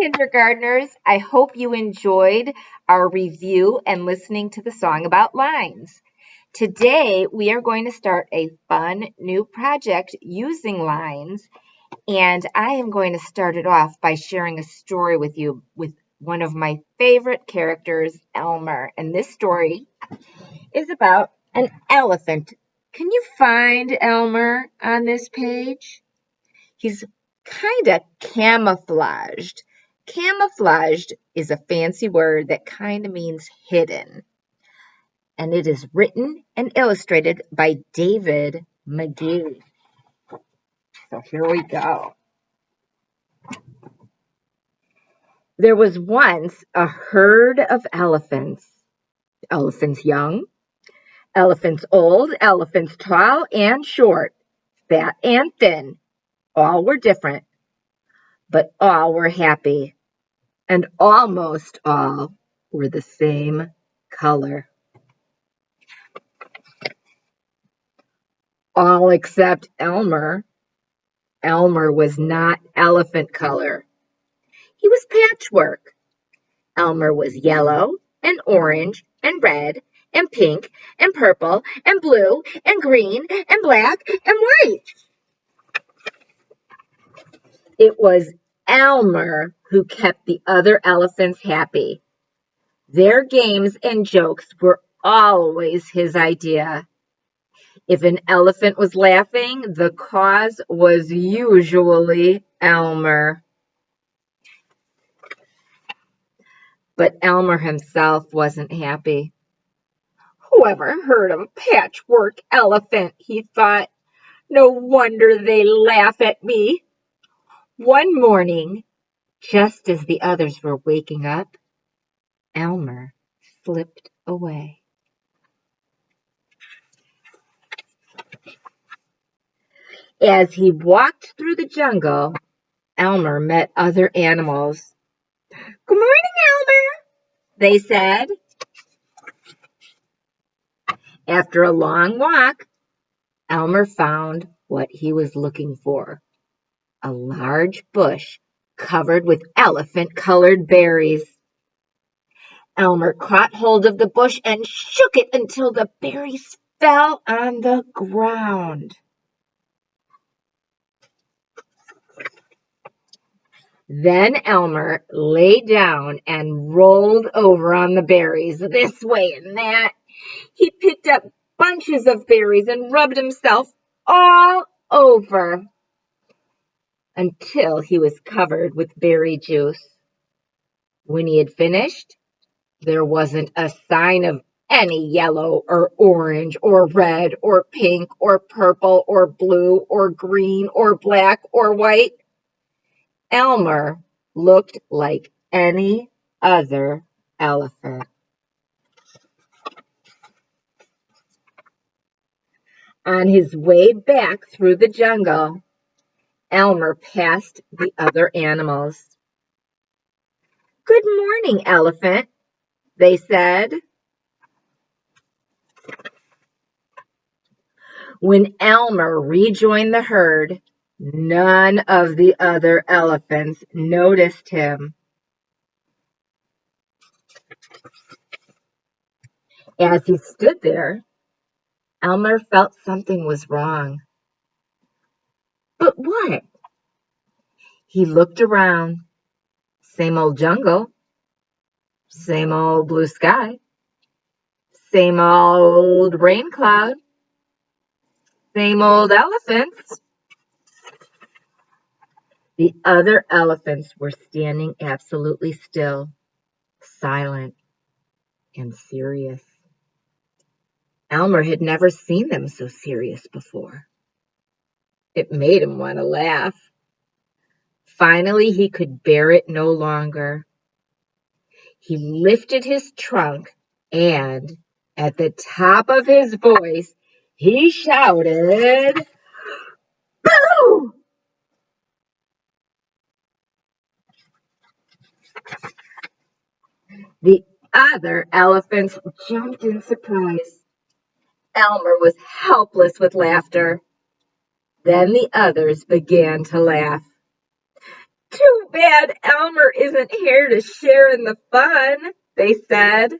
kindergartners. I hope you enjoyed our review and listening to the song about lines. Today, we are going to start a fun new project using lines, and I am going to start it off by sharing a story with you with one of my favorite characters, Elmer. And this story is about an elephant. Can you find Elmer on this page? He's kind of camouflaged. Camouflaged is a fancy word that kind of means hidden. And it is written and illustrated by David McGee. So here we go. There was once a herd of elephants. Elephants young, elephants old, elephants tall and short, fat and thin. All were different, but all were happy. And almost all were the same color. All except Elmer. Elmer was not elephant color. He was patchwork. Elmer was yellow and orange and red and pink and purple and blue and green and black and white. It was Elmer who kept the other elephants happy. Their games and jokes were always his idea. If an elephant was laughing, the cause was usually Elmer. But Elmer himself wasn't happy. Whoever heard of a patchwork elephant, he thought. No wonder they laugh at me. One morning, just as the others were waking up, Elmer slipped away. As he walked through the jungle, Elmer met other animals. Good morning, Elmer, they said. After a long walk, Elmer found what he was looking for, a large bush covered with elephant-colored berries. Elmer caught hold of the bush and shook it until the berries fell on the ground. Then Elmer lay down and rolled over on the berries, this way and that. He picked up bunches of berries and rubbed himself all over until he was covered with berry juice. When he had finished, there wasn't a sign of any yellow or orange or red or pink or purple or blue or green or black or white. Elmer looked like any other elephant. On his way back through the jungle, Elmer passed the other animals. Good morning, elephant, they said. When Elmer rejoined the herd, none of the other elephants noticed him. As he stood there, Elmer felt something was wrong. But what? He looked around. Same old jungle, same old blue sky, same old rain cloud, same old elephants. The other elephants were standing absolutely still, silent and serious. Elmer had never seen them so serious before. It made him want to laugh. Finally, he could bear it no longer. He lifted his trunk and, at the top of his voice, he shouted, "Boo!" The other elephants jumped in surprise. Elmer was helpless with laughter. Then the others began to laugh. Too bad bad Elmer isn't here to share in the fun, they said,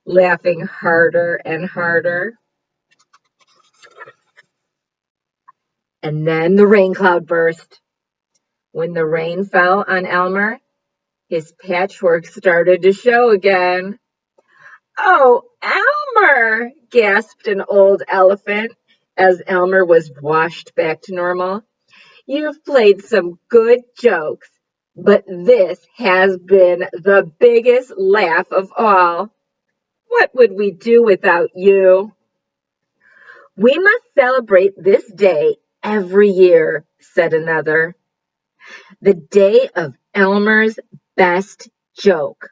laughing harder and harder. And then the rain cloud burst. When the rain fell on Elmer, his patchwork started to show again. "Oh, Elmer!" gasped an old elephant as Elmer was washed back to normal. "You've played some good jokes, but this has been the biggest laugh of all. What would we do without you?" "We must celebrate this day every year," said another. "The day of Elmer's best joke.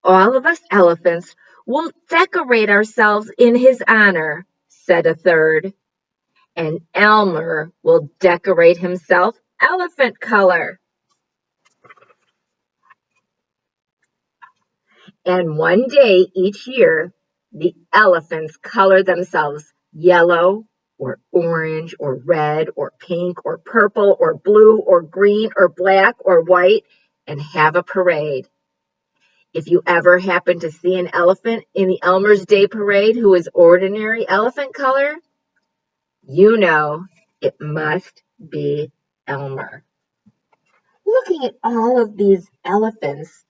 All of us elephants will decorate ourselves in his honor," said a third. "And Elmer will decorate himself elephant color." And one day each year, the elephants color themselves yellow or orange or red or pink or purple or blue or green or black or white and have a parade. If you ever happen to see an elephant in the Elmer's Day Parade who is ordinary elephant color, you know it must be Elmer. Looking at all of these elephants,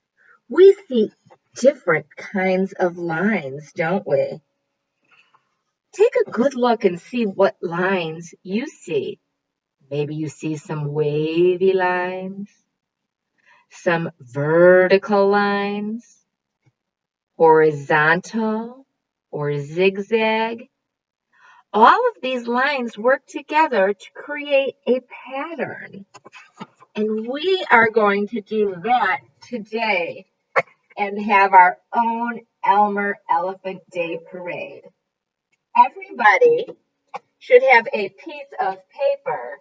we see different kinds of lines, don't we? Take a good look and see what lines you see. Maybe you see some wavy lines, some vertical lines, horizontal or zigzag. All of these lines work together to create a pattern. And we are going to do that today and have our own Elmer Elephant Day Parade. Everybody should have a piece of paper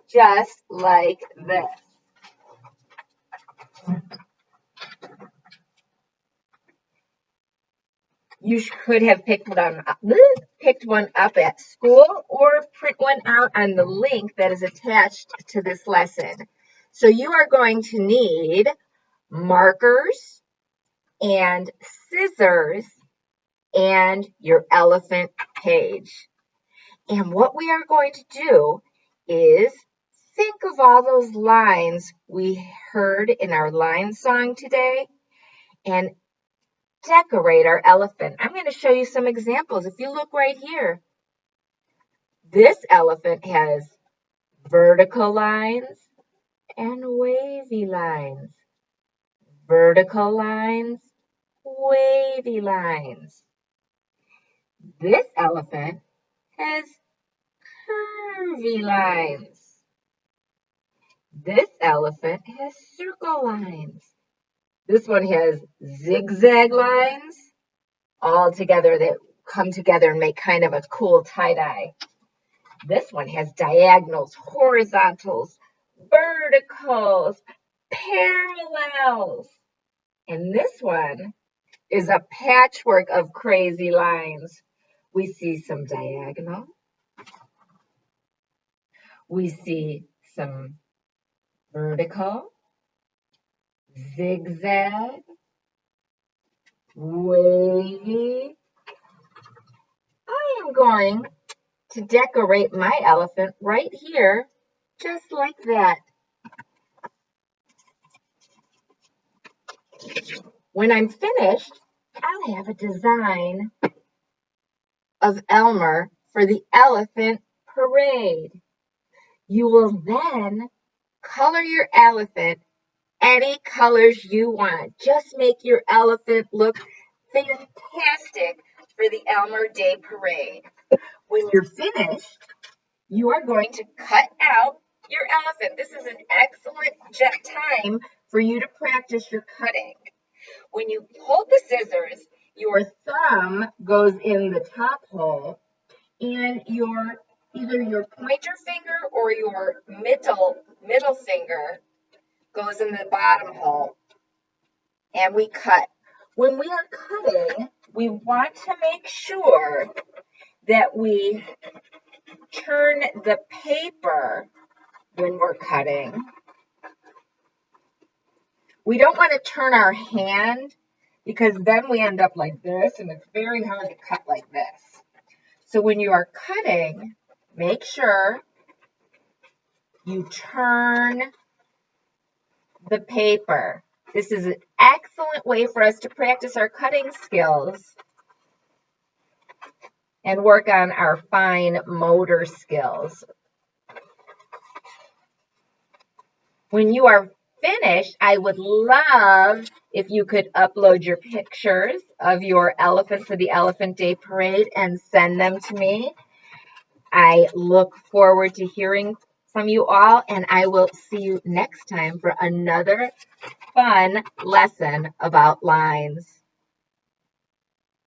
just like this. You could have picked one up at school or print one out on the link that is attached to this lesson. So you are going to need markers and scissors and your elephant page. And what we are going to do is think of all those lines we heard in our line song today and decorate our elephant. I'm going to show you some examples. If you look right here, this elephant has vertical lines and wavy lines. Vertical lines, wavy lines. This elephant has curvy lines. This elephant has circle lines. This one has zigzag lines all together that come together and make kind of a cool tie-dye. This one has diagonals, horizontals, verticals, parallels. And this one is a patchwork of crazy lines. We see some diagonal. We see some vertical, zigzag, wavy. I am going to decorate my elephant right here, just like that. When I'm finished, I'll have a design of Elmer for the elephant parade. You will then color your elephant any colors you want. Just make your elephant look fantastic for the Elmer Day Parade. When you're finished, you are going to cut out your elephant. This is an excellent time for you to practice your cutting. When you hold the scissors, your thumb goes in the top hole and either your pointer finger or your middle finger goes in the bottom hole. And we cut. When we are cutting, we want to make sure that we turn the paper when we're cutting We don't want to turn our hand because then we end up like this and it's very hard to cut like this. So when you are cutting, make sure you turn the paper. This is an excellent way for us to practice our cutting skills and work on our fine motor skills. When you are finished, I would love if you could upload your pictures of your elephant for the Elephant Day Parade and send them to me. I look forward to hearing from you all, and I will see you next time for another fun lesson about lines.